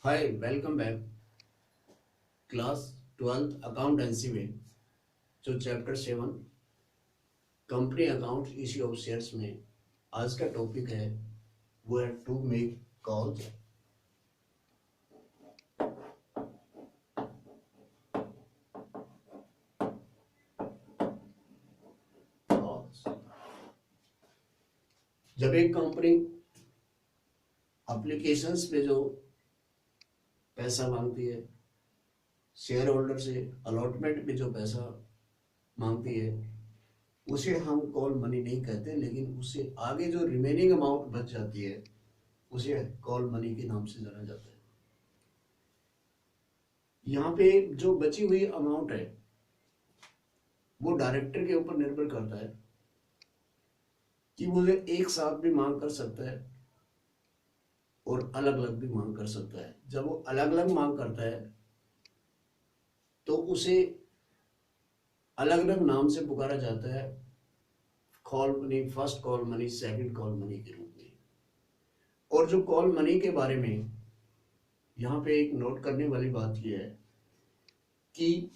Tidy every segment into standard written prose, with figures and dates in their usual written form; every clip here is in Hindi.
Hi welcome back. Class 12 accountancy में जो chapter 7 company account issue of shares में आज का टॉपिक है वो है टू मेक कॉल्स। जब एक कंपनी एप्लीकेशंस पे जो पैसा मांगती है, शेयर होल्डर से अलॉटमेंट पे जो पैसा मांगती है, उसे हम कॉल मनी नहीं कहते, लेकिन उससे आगे जो रिमेनिंग अमाउंट बच जाती है उसे कॉल मनी के नाम से जाना जाता है। यहाँ पे जो बची हुई अमाउंट है वो डायरेक्टर के ऊपर निर्भर करता है कि वो एक साथ भी मांग कर सकता है और अलग अलग भी मांग कर सकता है। जब वो अलग अलग मांग करता है तो उसे अलग अलग नाम से पुकारा जाता है, call money, first call money, second call money के रूप में। और जो कॉल मनी के बारे में यहाँ पे एक नोट करने वाली बात यह है कि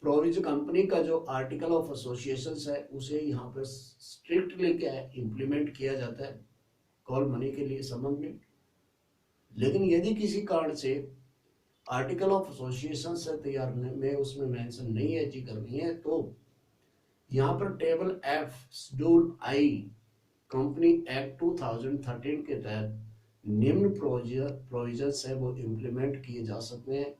प्रोविजन कंपनी का जो आर्टिकल ऑफ एसोसिएशन है उसे यहाँ पर स्ट्रिक्टली क्या है इम्प्लीमेंट किया जाता है कॉल मनी के लिए संबंध में। लेकिन यदि किसी कारण से आर्टिकल ऑफ एसोसिएशन से तैयार में उसमें मेंशन नहीं है, जिक्र नहीं है, तो यहाँ पर table F schedule I company act 2013 के तहत निम्न प्रोविजंस है वो इम्प्लीमेंट किए जा सकते हैं।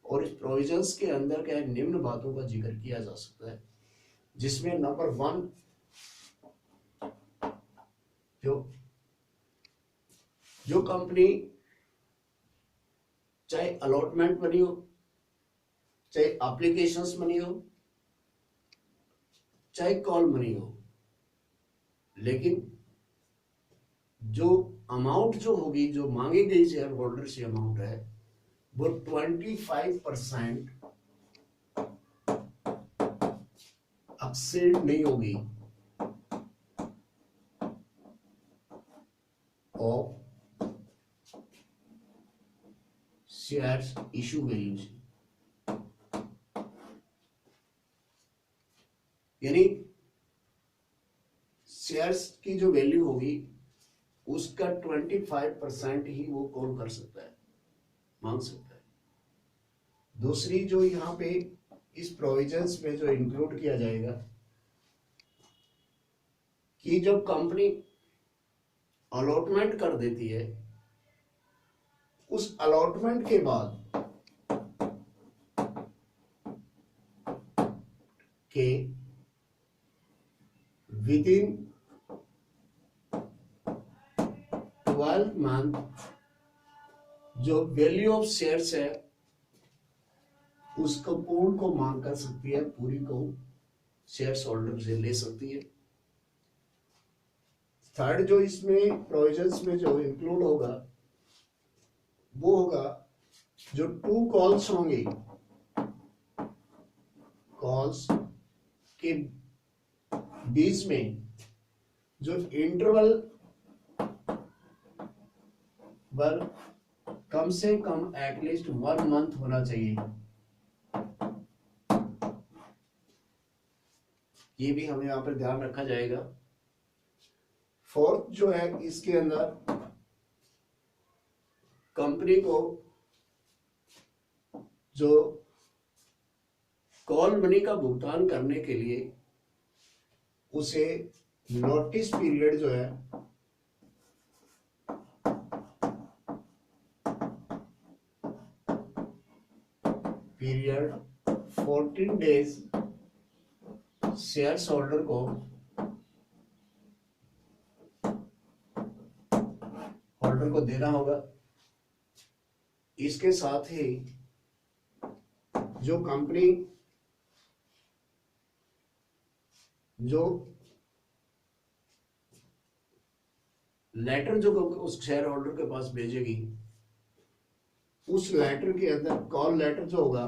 और इस प्रोविजंस के अंदर क्या है निम्न बातों का जिक्र किया जा सकता है, जिसमें नंबर 1 जो कंपनी चाहे अलॉटमेंट मनी हो, चाहे एप्लीकेशंस मनी हो, चाहे कॉल मनी हो, लेकिन जो अमाउंट जो होगी, जो मांगी गई शेयर होल्डर से अमाउंट है वो 25% एक्सीड नहीं होगी ऑफ शेयर्स इशू वैल्यू से। यानी शेयर्स की जो वैल्यू होगी उसका 25% ही वो कॉल कर सकता है, मांग सकता है। दूसरी जो यहाँ पे इस प्रोविजंस में जो इंक्लूड किया जाएगा कि जब कंपनी अलॉटमेंट कर देती है, उस अलॉटमेंट के बाद के विद इन 12 मंथ जो वैल्यू ऑफ शेयर्स है उसको पूर्ण को मांग कर सकती है, पूरी को शेयर्स होल्डर से ले सकती है। थर्ड जो इसमें प्रोविजंस में जो इंक्लूड होगा वो होगा जो 2 कॉल्स होंगे, कॉल्स के बीच में जो इंटरवल पर कम से कम एटलीस्ट 1 मंथ होना चाहिए। ये भी हमें यहाँ पर ध्यान रखा जाएगा। फोर्थ जो है इसके अंदर कंपनी को जो कॉल मनी का भुगतान करने के लिए उसे नोटिस पीरियड जो है पीरियड 14 डेज शेयर्स होल्डर को देना होगा। इसके साथ ही जो कंपनी जो लेटर जो उस शेयर होल्डर के पास भेजेगी, उस लेटर के अंदर कॉल लेटर जो होगा,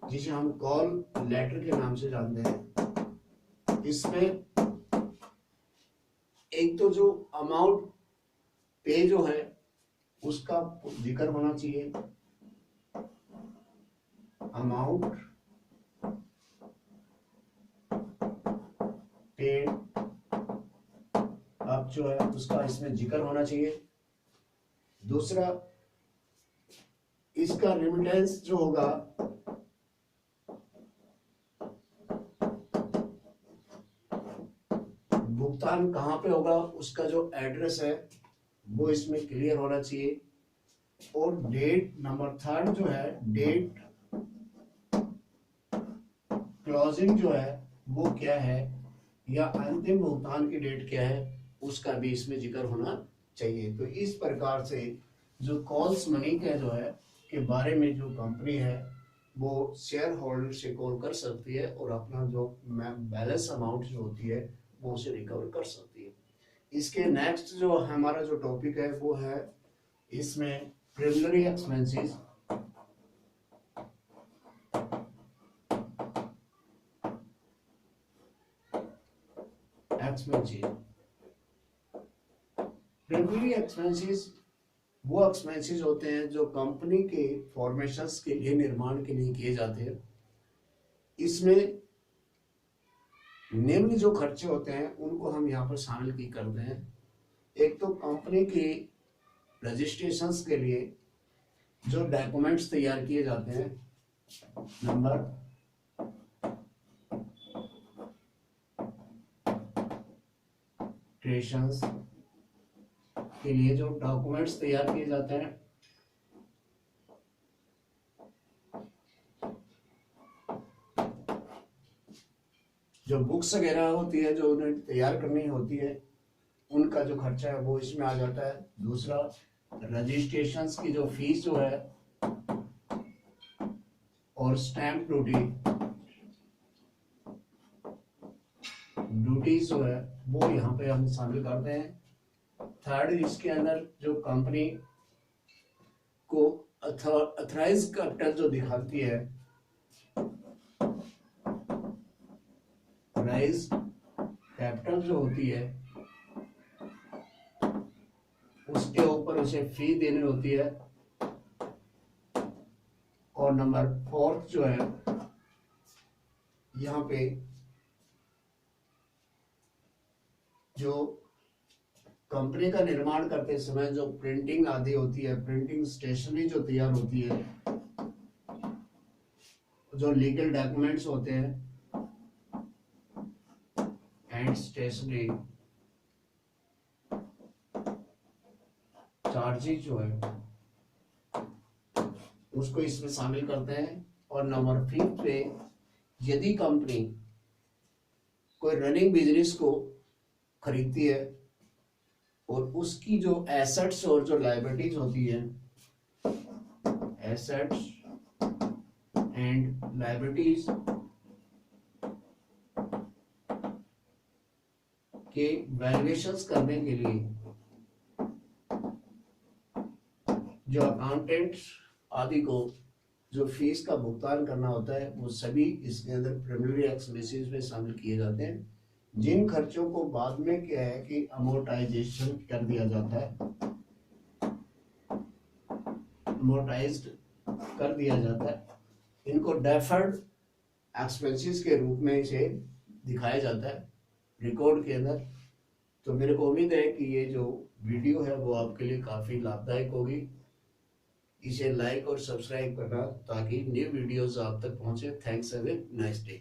जिसे हम कॉल लेटर के नाम से जानते हैं, इसमें एक तो जो अमाउंट पे जो है उसका जिक्र होना चाहिए। अमाउंट पेड अब जो है उसका इसमें जिक्र होना चाहिए। दूसरा, इसका रेमिटेंस जो होगा भुगतान कहाँ पे होगा, उसका जो एड्रेस है वो इसमें क्लियर होना चाहिए। और डेट नंबर 3 जो है, डेट क्लोजिंग जो है वो क्या है, या अंतिम भुगतान की डेट क्या है, उसका भी इसमें जिक्र होना चाहिए। तो इस प्रकार से जो कॉल्स मनी का जो है के बारे में जो कंपनी है वो शेयर होल्डर से कॉल कर सकती है और अपना जो बैलेंस अमाउंट जो होती है वो उसे रिकवर कर सकती है। इसके नेक्स्ट जो हमारा जो टॉपिक है वो है इसमें प्रिलिमिनरी एक्सपेंसेस। प्रिलिमिनरी एक्सपेंसेस वो एक्सपेंसेस होते हैं जो कंपनी के फॉर्मेशंस के लिए, निर्माण के लिए किए जाते हैं। इसमें निम्न जो खर्चे होते हैं उनको हम यहाँ पर शामिल की करते हैं। एक तो कंपनी की रजिस्ट्रेशंस के लिए जो डॉक्यूमेंट्स तैयार किए जाते हैं, नंबर क्रिएशंस के लिए जो डॉक्यूमेंट्स तैयार किए जाते हैं, जो बुक्स वगैरह होती है जो उन्हें तैयार करनी होती है, उनका जो खर्चा है वो इसमें आ जाता है। दूसरा, रजिस्ट्रेशंस की जो फीस जो है और स्टैंप ड्यूटीज जो है वो यहाँ पे हम शामिल करते हैं। थर्ड, इसके अंदर जो कंपनी को अथराइज कैपिटल जो दिखाती है, राइज कैपिटल जो होती है उसके ऊपर उसे फी देनी होती है। और नंबर 4 जो है यहाँ पे जो कंपनी का निर्माण करते समय जो प्रिंटिंग आदि होती है, प्रिंटिंग स्टेशनरी जो तैयार होती है, जो लीगल डॉक्यूमेंट्स होते हैं एंड स्टेशनरी चार्जेस जो है उसको इसमें शामिल करते हैं। और नंबर 5 पे, यदि कंपनी कोई रनिंग बिजनेस को खरीदती है और उसकी जो एसेट्स और जो लायबिलिटीज होती है, एसेट्स एंड लायबिलिटीज के वैल्यूएशंस करने के लिए जो अकाउंटेंट्स आदि को जो फीस का भुगतान करना होता है वो सभी इसके अंदर प्रिलिमिनरी एक्सपेंसेस में शामिल किए जाते हैं, जिन खर्चों को बाद में क्या है कि अमोर्टाइजेशन कर दिया जाता है, अमोर्टाइज्ड कर दिया जाता है। इनको डेफर्ड एक्सपेंसेस के रूप में इसे दिखाया जाता है रिकॉर्ड के अंदर। तो मेरे को उम्मीद है कि ये जो वीडियो है वो आपके लिए काफ़ी लाभदायक होगी। इसे लाइक और सब्सक्राइब करना ताकि न्यू वीडियोस आप तक पहुंचे। Thanks, have a nice day.